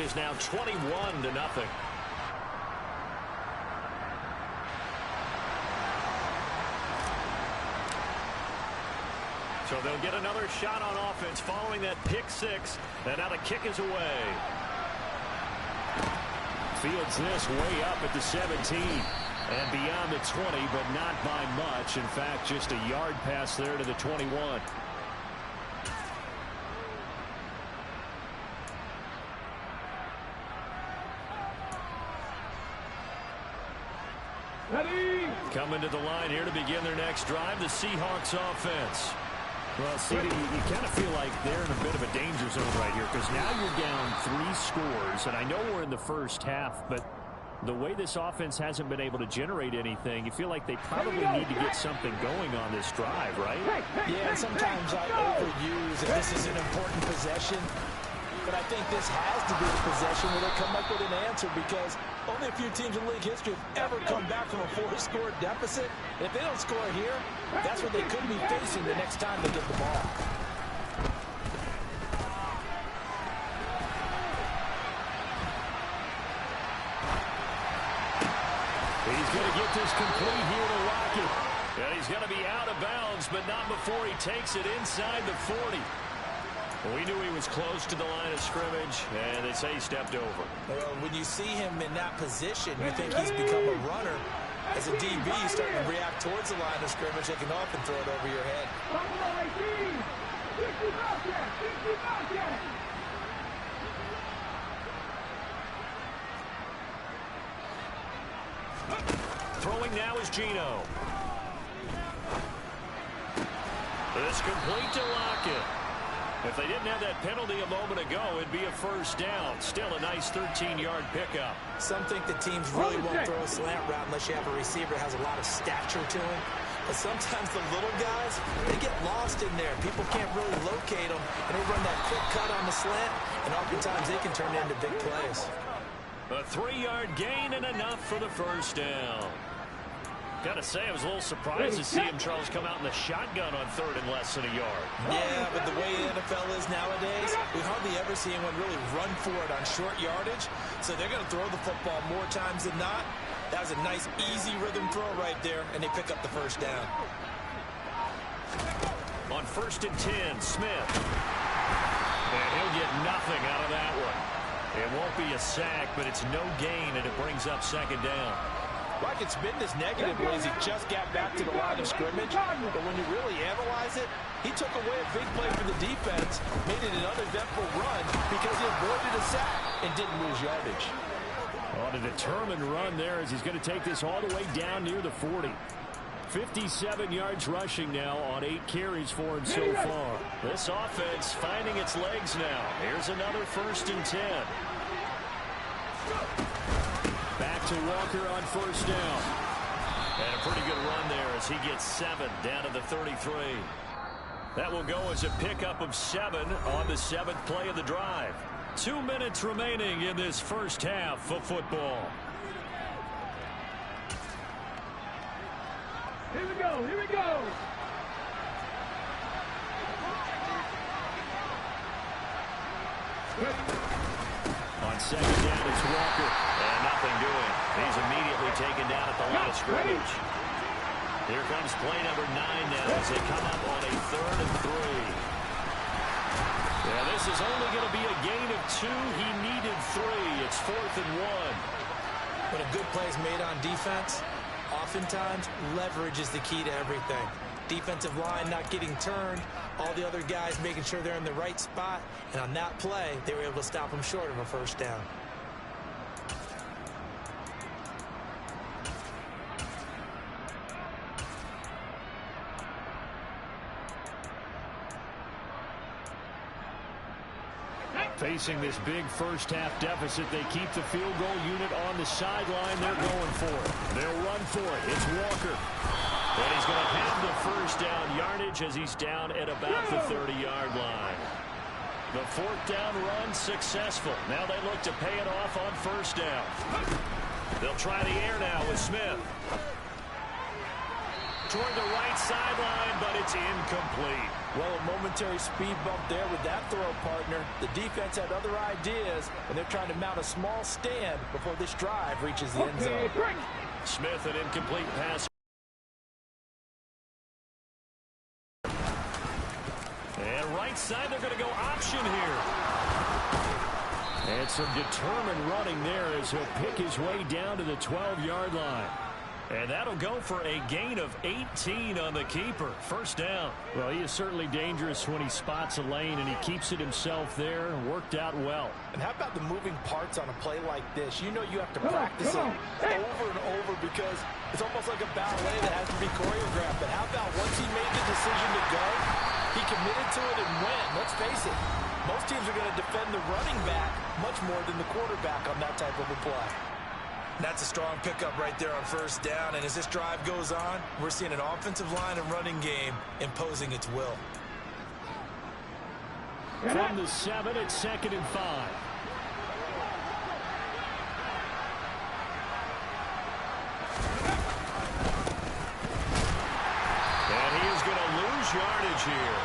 is now 21-0. So they'll get another shot on offense following that pick six. And now the kick is away. Fields this way up at the 17. And beyond the 20, but not by much. In fact, just a yard pass there to the 21. Ready. Coming to the line here to begin their next drive, the Seahawks offense. Well, CD, you kind of feel like they're in a bit of a danger zone right here because now you're down 3 scores, and I know we're in the first half, but the way this offense hasn't been able to generate anything, you feel like they probably need to get something going on this drive, right? Yeah, and sometimes I overuse if this is an important possession, but I think this has to be a possession where they come up with an answer because only a few teams in league history have ever come back from a 4-score deficit. If they don't score here, that's what they could be facing the next time they get the ball. He's going to get this complete here to Lockett. And he's going to be out of bounds, but not before he takes it inside the 40. We knew he was close to the line of scrimmage, and they say he stepped over. Well, when you see him in that position, you think he's become a runner. As a DB, you start to react towards the line of scrimmage, they can often throw it over your head. Throwing now is Geno. This complete to Lockett. If they didn't have that penalty a moment ago, it'd be a first down. Still a nice 13-yard pickup. Some think the teams really won't throw a slant route unless you have a receiver that has a lot of stature to him. But sometimes the little guys, they get lost in there. People can't really locate them, and they run that quick cut on the slant, and oftentimes they can turn it into big plays. A 3-yard gain and enough for the first down. Gotta say, I was a little surprised to see him, Charles, come out in the shotgun on third and less than a yard. Yeah, but the way the NFL is nowadays, we hardly ever see anyone really run for it on short yardage. So they're going to throw the football more times than not. That was a nice, easy rhythm throw right there, and they pick up the first down. On 1st and 10, Smith. And he'll get nothing out of that one. It won't be a sack, but it's no gain, and it brings up second down. Rockett's been this negative ways he just got back to the line of scrimmage, but when you really analyze it, he took away a big play for the defense, made it an uneventful run because he avoided a sack and didn't lose yardage. On a determined run there as he's going to take this all the way down near the 40. 57 yards rushing now on 8 carries for him so far. This offense finding its legs now. Here's another 1st and 10. Back to Walker on first down. And a pretty good run there as he gets 7 down to the 33. That will go as a pickup of 7 on the 7th play of the drive. 2 minutes remaining in this first half of football. Here we go, here we go. On second down, it's Walker. And nothing doing. He's immediately taken down at the line of scrimmage. Here comes play number 9 now as they come up on a 3rd and 3. Yeah, this is only going to be a gain of 2. He needed 3. It's 4th and 1. When a good play is made on defense, oftentimes leverage is the key to everything. Defensive line not getting turned, all the other guys making sure they're in the right spot, and on that play, they were able to stop them short of a first down. Facing this big first half deficit, they keep the field goal unit on the sideline. They're going for it. They'll run for it. It's Walker. And he's going to have the first down yardage as he's down at about the 30-yard line. The 4th down run successful. Now they look to pay it off on first down. They'll try the air now with Smith. Toward the right sideline, but it's incomplete. Well, a momentary speed bump there with that throw, partner. The defense had other ideas, and they're trying to mount a small stand before this drive reaches the end zone. Smith, an incomplete pass. And right side, they're going to go option here. And some determined running there as he'll pick his way down to the 12-yard line. And that'll go for a gain of 18 on the keeper. First down. Well, he is certainly dangerous when he spots a lane, and he keeps it himself there and worked out well. And how about the moving parts on a play like this? You know you have to practice it over and over because it's almost like a ballet that has to be choreographed. But how about once he made the decision to go, he committed to it and went. Let's face it, most teams are going to defend the running back much more than the quarterback on that type of a play. That's a strong pickup right there on first down. And as this drive goes on, we're seeing an offensive line and running game imposing its will. From the 7, it's 2nd and 5. And he is going to lose yardage here.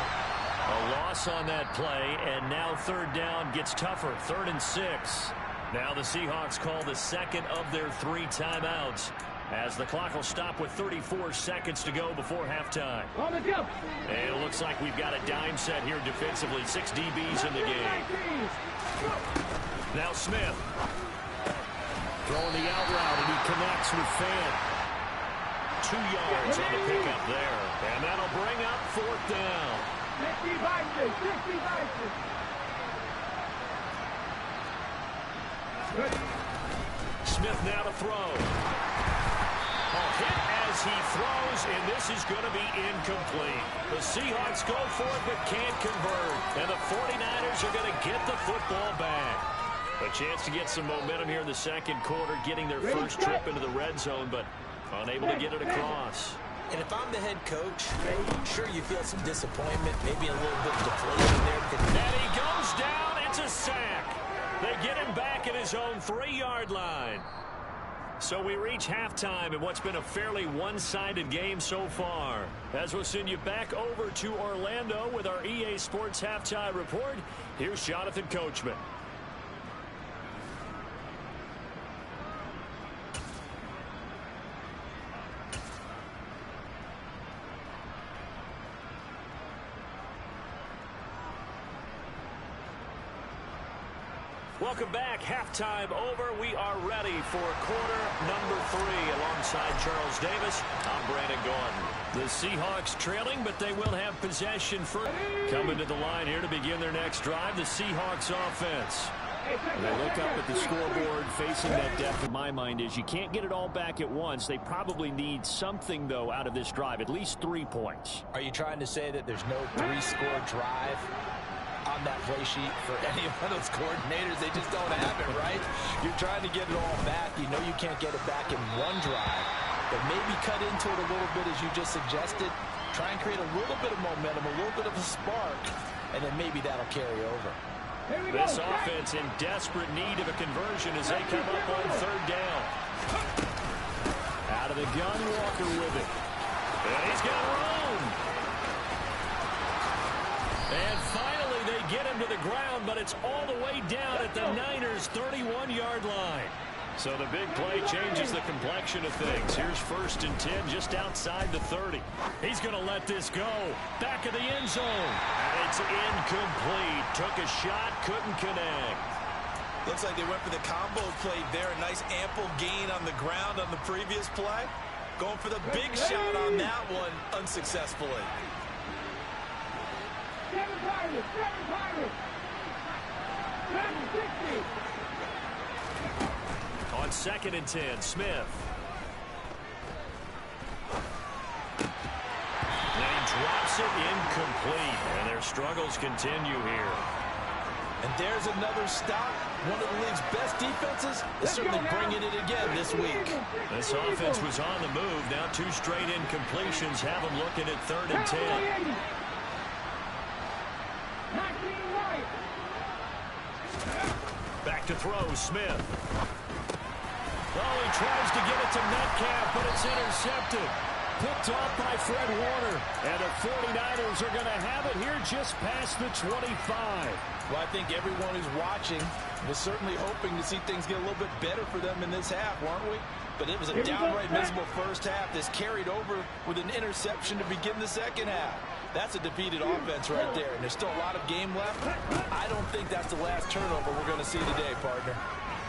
A loss on that play, and now third down gets tougher. 3rd and 6. Now the Seahawks call the second of their 3 timeouts as the clock will stop with 34 seconds to go before halftime. And it looks like we've got a dime set here defensively. 6 DBs in the game. Now Smith throwing the out route, and he connects with Fan. 2 yards on the pickup there. And that'll bring up 4th down. Smith now to throw. A hit as he throws, and this is going to be incomplete. The Seahawks go for it but can't convert, and the 49ers are going to get the football back. A chance to get some momentum here in the second quarter, getting their first trip into the red zone, but unable to get it across. And if I'm the head coach, sure you feel some disappointment, maybe a little bit deflated there. And he goes down. It's a sack. They get him back at his own 3-yard line. So we reach halftime in what's been a fairly one-sided game so far. As we'll send you back over to Orlando with our EA Sports Halftime Report, here's Jonathan Coachman. Welcome back. Halftime over. We are ready for quarter number 3 alongside Charles Davis. I'm Brandon Gordon. The Seahawks trailing, but they will have possession for coming to the line here to begin their next drive. The Seahawks offense. They look up at the scoreboard facing that depth. In my mind is you can't get it all back at once. They probably need something, though, out of this drive, at least 3 points. Are you trying to say that there's no 3-score drive on that play sheet for any one of those coordinators? They just don't have it, right? You're trying to get it all back. You know you can't get it back in one drive, but maybe cut into it a little bit as you just suggested. Try and create a little bit of momentum, a little bit of a spark, and then maybe that'll carry over. This offense in desperate need of a conversion as they come up on 3rd down. Out of the gun, Walker with it. And he's got room. And finally, they get him to the ground, but it's all the way down at the Niners' 31-yard line. So the big play changes the complexion of things. Here's 1st and 10 just outside the 30. He's going to let this go. Back of the end zone. And it's incomplete. Took a shot, couldn't connect. Looks like they went for the combo play there. A nice ample gain on the ground on the previous play. Going for the big shot on that one unsuccessfully. On 2nd and 10, Smith. And he drops it incomplete. And their struggles continue here. And there's another stop. One of the league's best defenses is certainly bringing it again this week. This offense was on the move. Now 2 straight incompletions have them looking at 3rd and 10. Back to throw, Smith. Oh, he tries to get it to Metcalf, but it's intercepted. Picked off by Fred Warner. And the 49ers are going to have it here just past the 25. Well, I think everyone who's watching was certainly hoping to see things get a little bit better for them in this half, weren't we? But it was a downright miserable first half. This carried over with an interception to begin the second half. That's a defeated offense right there, and there's still a lot of game left. I don't think that's the last turnover we're going to see today, partner.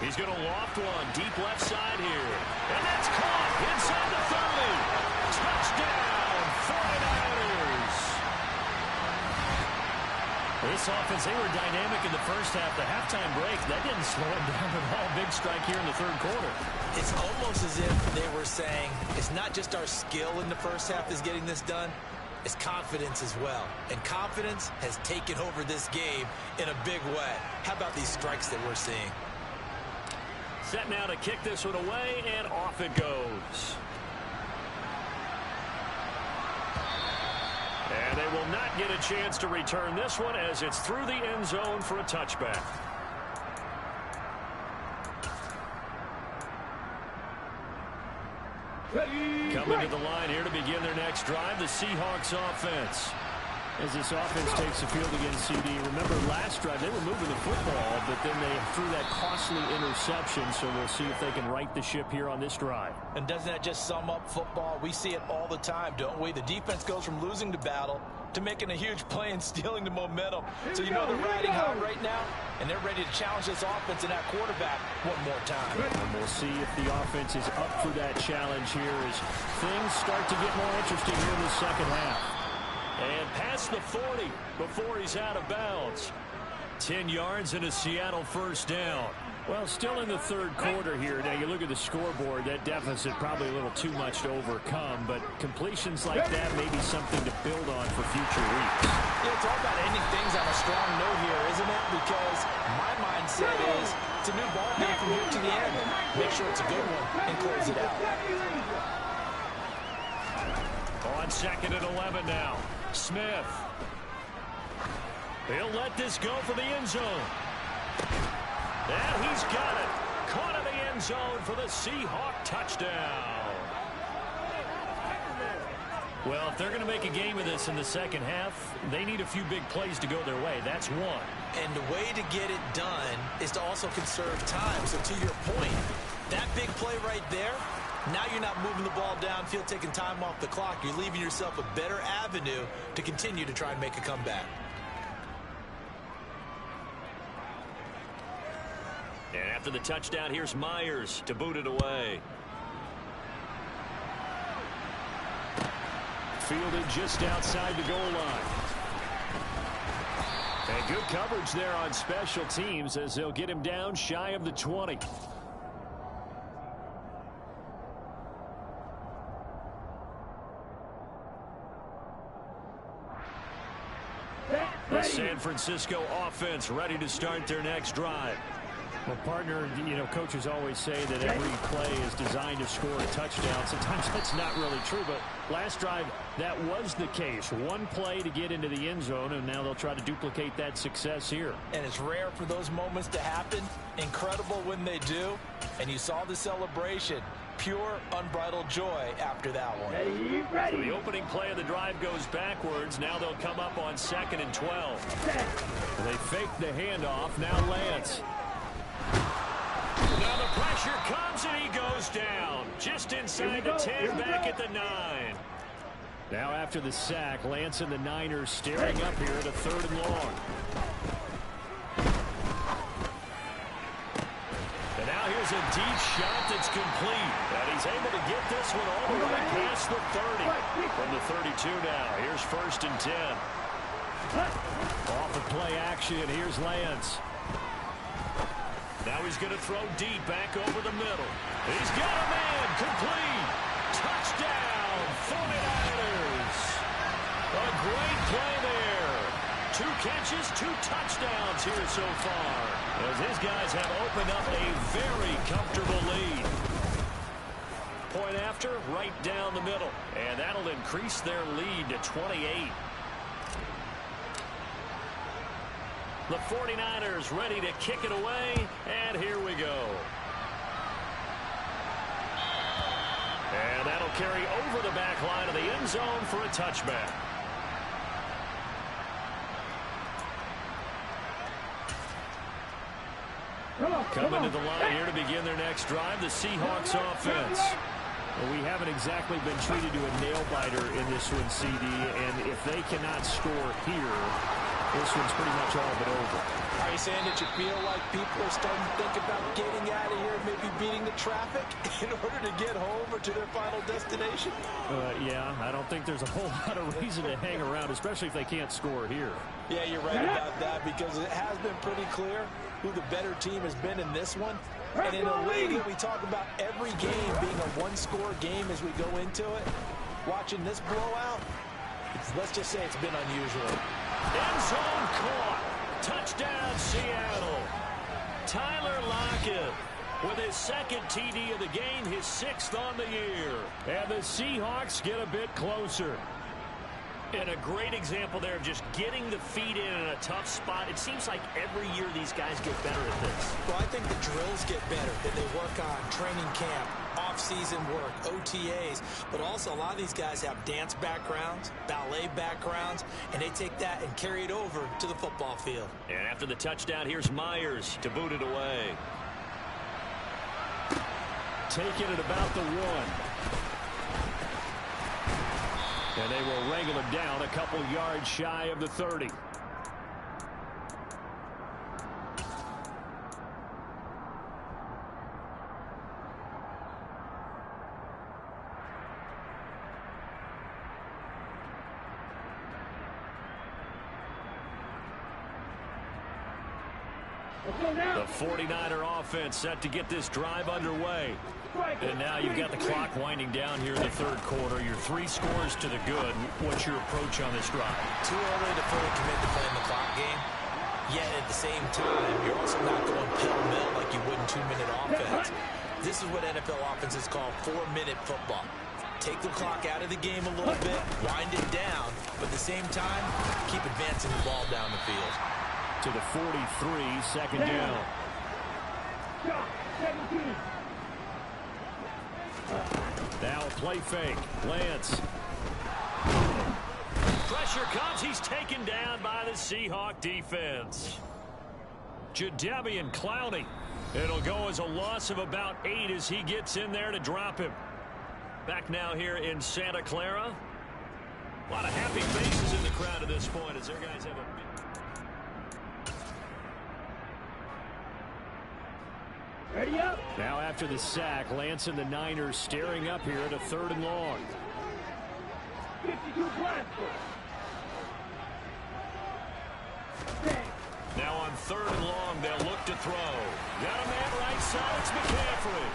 He's going to loft one deep left side here. And that's caught inside the 30. Touchdown, 49ers. This offense, they were dynamic in the first half. The halftime break, that didn't slow them down at all. Big strike here in the third quarter. It's almost as if they were saying, it's not just our skill in the first half that's getting this done, it's confidence as well. And confidence has taken over this game in a big way. How about these strikes that we're seeing? Set now to kick this one away, and off it goes. And they will not get a chance to return this one as it's through the end zone for a touchback. Coming to the line here to begin their next drive, the Seahawks offense. As this offense takes the field against CD, remember last drive they were moving the football, but then they threw that costly interception, so we'll see if they can right the ship here on this drive. And doesn't that just sum up football? We see it all the time, don't we? The defense goes from losing the battle to making a huge play and stealing the momentum. So you know they're riding high right now, and they're ready to challenge this offense and that quarterback one more time. And we'll see if the offense is up for that challenge here as things start to get more interesting here in the second half. And past the 40 before he's out of bounds. 10 yards and a Seattle first down. Well, still in the third quarter here. Now, you look at the scoreboard, that deficit probably a little too much to overcome, but completions like that may be something to build on for future weeks. Yeah, it's all about ending things on a strong note here, isn't it? Because my mindset is it's a new ball game from here to the end. Make sure it's a good one and close it out. On second and 11 now. Smith. He'll let this go for the end zone. And he's got it. Caught in the end zone for the Seahawk touchdown. Well, if they're going to make a game of this in the second half, they need a few big plays to go their way. That's one. And the way to get it done is to also conserve time. So to your point, that big play right there, now you're not moving the ball downfield, taking time off the clock. You're leaving yourself a better avenue to continue to try and make a comeback. And after the touchdown, here's Myers to boot it away. Fielded just outside the goal line. And good coverage there on special teams as they'll get him down shy of the 20. The San Francisco offense ready to start their next drive. Well, partner, you know, coaches always say that every play is designed to score a touchdown. Sometimes that's not really true, but last drive, that was the case. One play to get into the end zone, and now they'll try to duplicate that success here. And it's rare for those moments to happen. Incredible when they do. And you saw the celebration. Pure, unbridled joy after that one. So the opening play of the drive goes backwards. Now they'll come up on 2nd and 12. They fake the handoff. Now Lance. Now the pressure comes and he goes down. Just inside the 10, back at the 9. Now after the sack, Lance and the Niners staring up here at a 3rd and long. And now here's a deep shot that's complete. And he's able to get this one all the way past the 30. From the 32 now, here's 1st and 10. Off the play action, here's Lance. Now he's going to throw deep back over the middle. He's got a man, complete. Touchdown, 49ers. A great play there. 2 catches, 2 touchdowns here so far, as his guys have opened up a very comfortable lead. Point after, right down the middle, and that'll increase their lead to 28. The 49ers ready to kick it away, and here we go. And that'll carry over the back line of the end zone for a touchback. Coming to the line here to begin their next drive, the Seahawks offense. Well, we haven't exactly been treated to a nail-biter in this one, CD, and if they cannot score here, this one's pretty much all but over. Are you saying that you feel like people are starting to think about getting out of here, maybe beating the traffic in order to get home or to their final destination? Yeah, I don't think there's a whole lot of reason to hang around, especially if they can't score here. Yeah, you're right about that, because it has been pretty clear who the better team has been in this one. And in a league that we talk about every game being a one-score game as we go into it, watching this blowout, let's just say it's been unusual. End zone caught. Touchdown, Seattle. Tyler Lockett with his second TD of the game, his 6th on the year. And the Seahawks get a bit closer. And a great example there of just getting the feet in a tough spot. It seems like every year these guys get better at this. Well, I think the drills get better that they work on training camp, off-season work, OTAs. But also a lot of these guys have dance backgrounds, ballet backgrounds, and they take that and carry it over to the football field. And after the touchdown, here's Myers to boot it away. Taking it about the 1. And they will wrangle him down a couple yards shy of the 30. The 49er offense set to get this drive underway. And now you've got the clock winding down here in the 3rd quarter. Your 3 scores to the good. What's your approach on this drive? Too early to fully commit to playing the clock game. Yet at the same time, you're also not going pell-mell like you would in 2-minute offense. This is what NFL offenses call 4-minute football. Take the clock out of the game a little bit, wind it down, but at the same time, keep advancing the ball down the field. To the 43, 2nd down. Now a play fake. Lance. Pressure comes. He's taken down by the Seahawk defense. Jadeveon Clowney. It'll go as a loss of about 8 as he gets in there to drop him. Back now here in Santa Clara. A lot of happy faces in the crowd at this point as their guys have a... Ready up. Now after the sack, Lance and the Niners staring up here at a 3rd and long. 52 blind. Now on 3rd and long, they'll look to throw. Got a man right side, it's McCaffrey.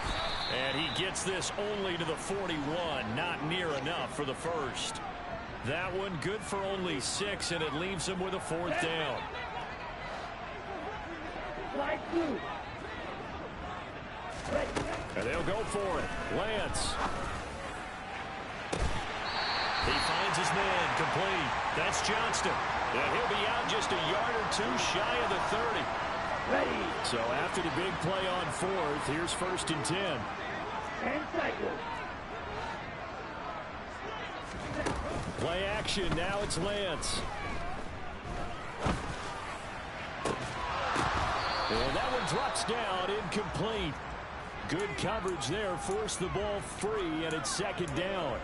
And he gets this only to the 41, not near enough for the 1st. That one good for only 6, and it leaves him with a 4th down. Slide 2. And they'll go for it. Lance. He finds his man complete. That's Johnston. And he'll be out just a yard or 2 shy of the 30. Ready. So after the big play on 4th, here's 1st and 10. And cycle. Play action. Now it's Lance. And that one drops down, incomplete. Good coverage there, forced the ball free, and it's 2nd down.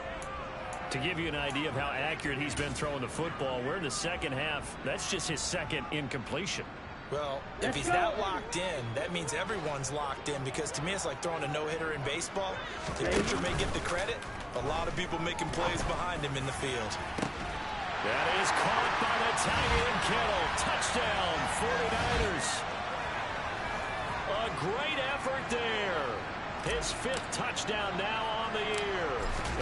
To give you an idea of how accurate he's been throwing the football, we're in the 2nd half. That's just his 2nd incompletion. Well, if he's that locked in, that means everyone's locked in, because to me it's like throwing a no-hitter in baseball. The pitcher may get the credit, but a lot of people making plays behind him in the field. That is caught by the tight end Kittle. Touchdown, 49ers. A great effort there. His 5th touchdown now on the year.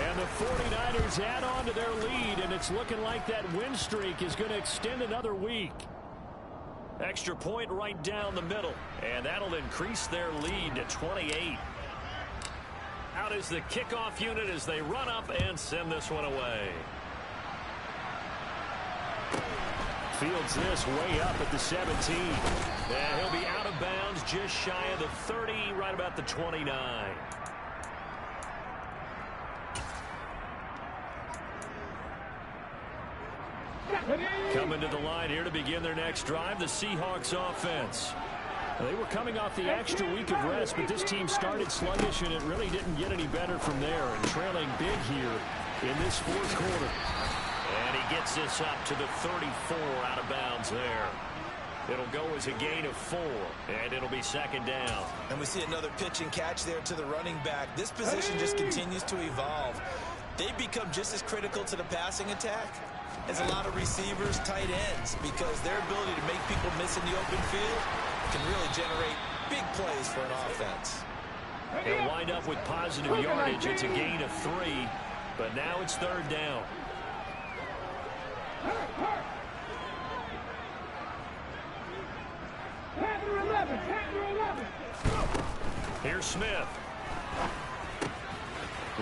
And the 49ers add on to their lead, and it's looking like that win streak is going to extend another week. Extra point right down the middle, and that'll increase their lead to 28. Out is the kickoff unit as they run up and send this one away. Fields this way up at the 17. And he'll be out of bounds just shy of the 30, right about the 29. Coming to the line here to begin their next drive, the Seahawks offense. They were coming off the extra week of rest, but this team started sluggish, and it really didn't get any better from there, and trailing big here in this fourth quarter. And he gets this up to the 34 out of bounds there. It'll go as a gain of 4, and it'll be second down. And we see another pitch and catch there to the running back. This position just continues to evolve. They've become just as critical to the passing attack as a lot of receivers, tight ends, because their ability to make people miss in the open field can really generate big plays for an offense. They'll wind up with positive yardage. It's a gain of 3, but now it's third down. Here's Smith.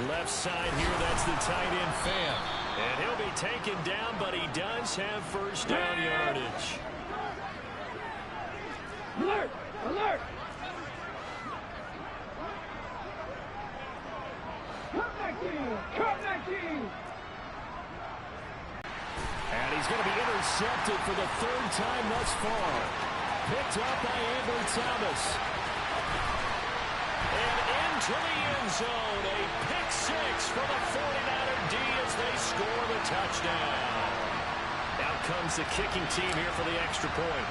Left side here, that's the tight end Fan. And he'll be taken down, but he does have first down yardage. Alert! Alert! Cut 19! Cut 19! And he's going to be intercepted for the third time thus far. Picked up by Ambry Thomas. And into the end zone, a pick 6 for the 49er D as they score the touchdown. Out comes the kicking team here for the extra point.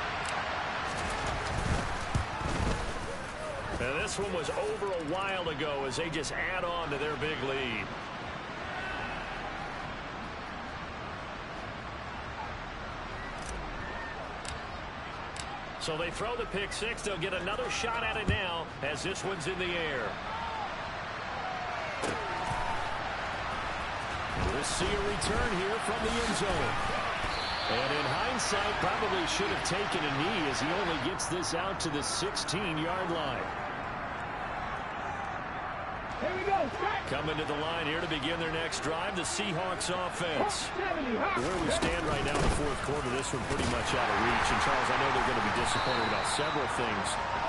And this one was over a while ago as they just add on to their big lead. So they throw the pick 6. They'll get another shot at it now as this one's in the air. We'll see a return here from the end zone. And in hindsight, probably should have taken a knee as he only gets this out to the 16-yard line. Here we go. Coming to the line here to begin their next drive, the Seahawks offense. Where we stand right now in the fourth quarter, this one pretty much out of reach. And, Charles, I know they're going to be disappointed about several things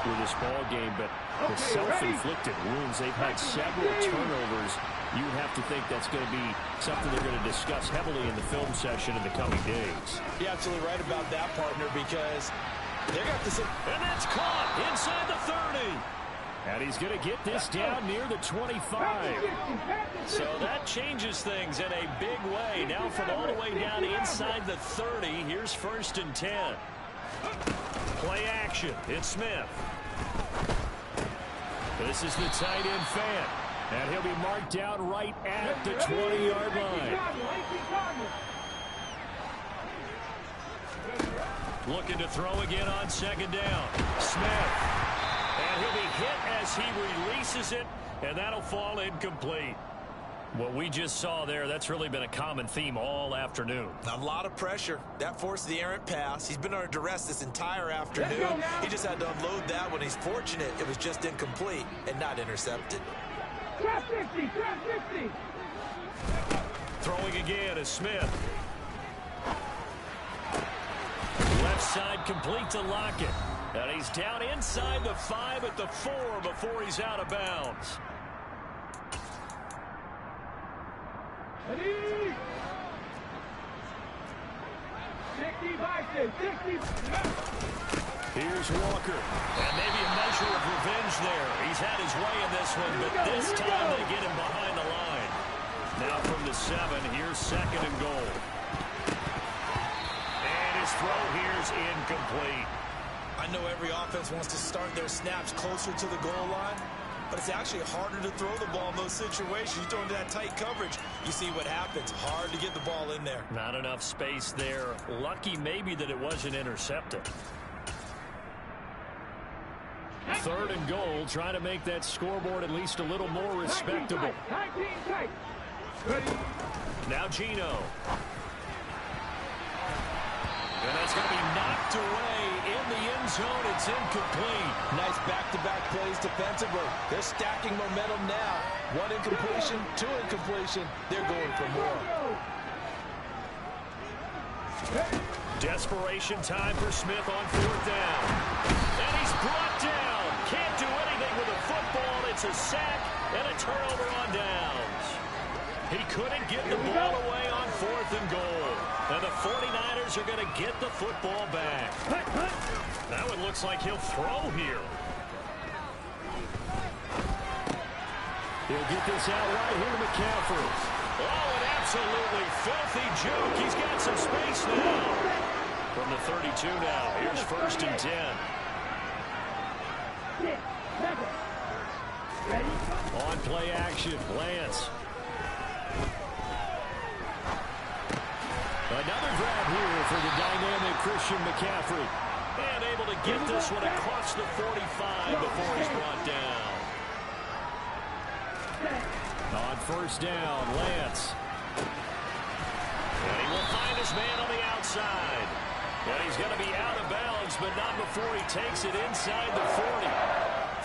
with this ball game, but the self-inflicted wounds, they've had several turnovers. You have to think that's going to be something they're going to discuss heavily in the film session in the coming days. You're absolutely right about that, partner, because they got this. And that's caught inside the 30. And he's going to get this down near the 25. So that changes things in a big way. Now from all the way down inside the 30, here's 1st and 10. Play action. It's Smith. This is the tight end Fan. And he'll be marked down right at the 20-yard line. Looking to throw again on second down. Smith. And he'll be hit as he releases it, and that'll fall incomplete. What we just saw there, that's really been a common theme all afternoon. A lot of pressure. That forced the errant pass. He's been under duress this entire afternoon. He just had to unload that one. He's fortunate it was just incomplete and not intercepted. Trap 50! Trap 50! Throwing again is Smith. Left side complete to Lockett. And he's down inside the 5 at the 4 before he's out of bounds. Ready? 60 by 60. Here's Walker. And maybe a measure of revenge there. He's had his way in this one, but this time they get him behind the line. Now from the 7, here's 2nd and goal. And his throw here's incomplete. I know every offense wants to start their snaps closer to the goal line, but it's actually harder to throw the ball in those situations. You throw into that tight coverage, you see what happens. Hard to get the ball in there. Not enough space there. Lucky maybe that it wasn't intercepted. 3rd and goal, trying to make that scoreboard at least a little more respectable. Now Gino. And that's going to be knocked away in the end zone. It's incomplete. Nice back-to-back plays defensively. They're stacking momentum now. 1 incompletion, 2 incompletion. They're going for more. Desperation time for Smith on 4th down. And he's brought down. Can't do anything with a football. It's a sack and a turnover on downs. He couldn't get the ball away on 4th and goal. And the 49ers Bears are going to get the football back. That one looks like he'll throw here. He'll get this out right here to McCaffrey. Oh, an absolutely filthy juke. He's got some space now. From the 32 now. Here's 1st and 10. On play action, Lance. Another grab here for the dynamic Christian McCaffrey. And able to get this one across the 45 before he's brought down. On 1st down, Lance. And he will find his man on the outside. And he's going to be out of bounds, but not before he takes it inside the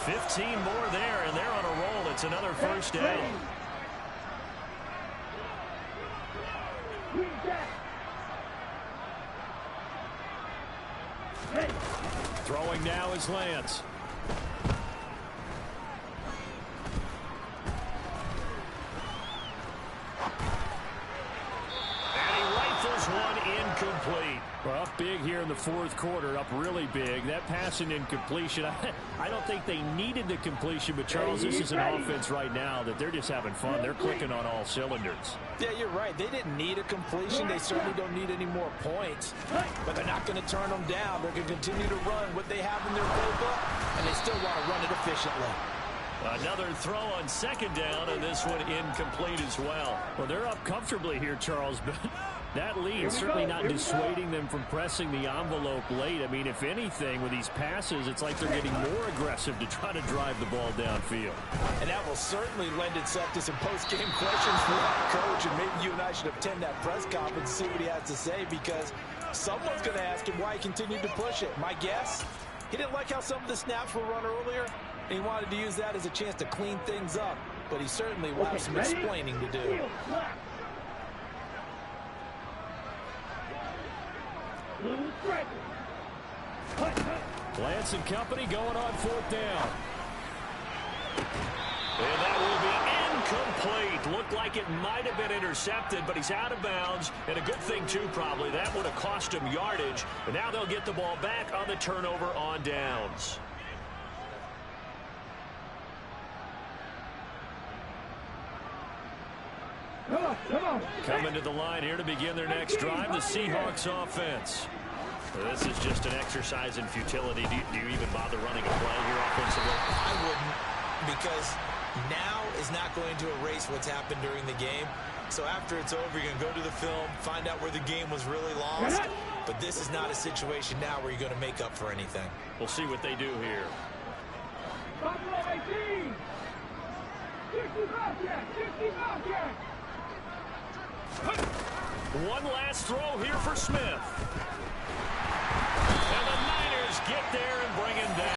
40. 15 more there, and they're on a roll. It's another 1st down. Throwing now is Lance. One incomplete. Well, up big here in the 4th quarter, up really big. That pass and incompletion, I don't think they needed the completion, but Charles, this is an offense right now that they're just having fun. They're clicking on all cylinders. Yeah, you're right. They didn't need a completion. They certainly don't need any more points, but they're not going to turn them down. They're going to continue to run what they have in their playbook, and they still want to run it efficiently. Another throw on 2nd down, and this one incomplete as well. Well, they're up comfortably here, Charles, but that lead certainly not dissuading them from pressing the envelope late. I mean, if anything, with these passes, it's like they're getting more aggressive to try to drive the ball downfield. And that will certainly lend itself to some post-game questions for that coach, and maybe you and I should attend that press conference and see what he has to say, because someone's going to ask him why he continued to push it. My guess, he didn't like how some of the snaps were run earlier, and he wanted to use that as a chance to clean things up, but he certainly will have some explaining to do. Lance and company going on 4th down. And that will be incomplete. Looked like it might have been intercepted, but he's out of bounds. And a good thing, too, probably. That would have cost him yardage. And now they'll get the ball back on the turnover on downs. Come on. Coming to the line here to begin their next drive, the Seahawks offense. This is just an exercise in futility. Do you even bother running a play here offensively? I wouldn't, because now is not going to erase what's happened during the game. So after it's over, you're going to go to the film, find out where the game was really lost. But this is not a situation now where you're going to make up for anything. We'll see what they do here. Buffalo 18. 65 yard. 65 yard. One last throw here for Smith.